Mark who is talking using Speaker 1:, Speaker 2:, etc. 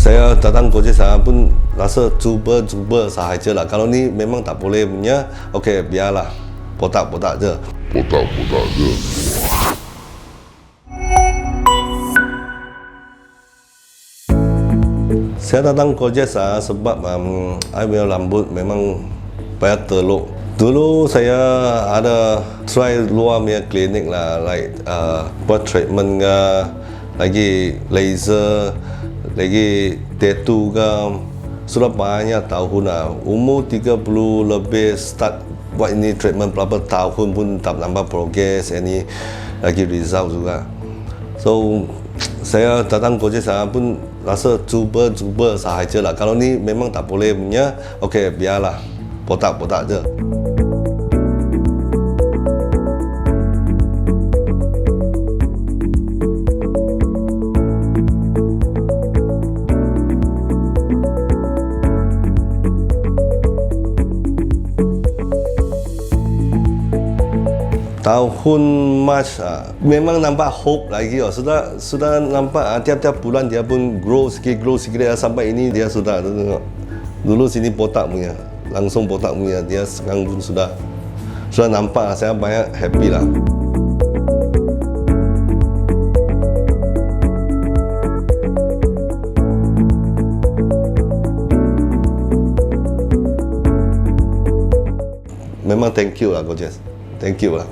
Speaker 1: Saya datang Glojas pun rasa cuba sahaja lah. Kalau ni memang tak boleh punya, okey biarlah, botak je. Saya datang Glojas sebab I punya rambut memang banyak teluk. Dulu saya ada try luar punya klinik lah, like buat treatment ke, lagi laser, lagi tattoo ke. Sudah banyak tahun lah, umur 30 lebih start buat ini treatment, berapa tahun pun tak nampak progress, ini lagi result juga. So saya datang Glojas pun rasa cuba sahaja lah. Kalau ni memang tak boleh punya, okey biarlah, botak je. Tahun Mac memang nampak hope lagi. Sudah nampak tiap-tiap bulan dia pun grow sikit sampai ini dia sudah tengok. Dulu sini botak punya, langsung botak punya, dia sekarang pun sudah nampak. Saya banyak happy lah. Memang thank you lah Glojas, thank you lah.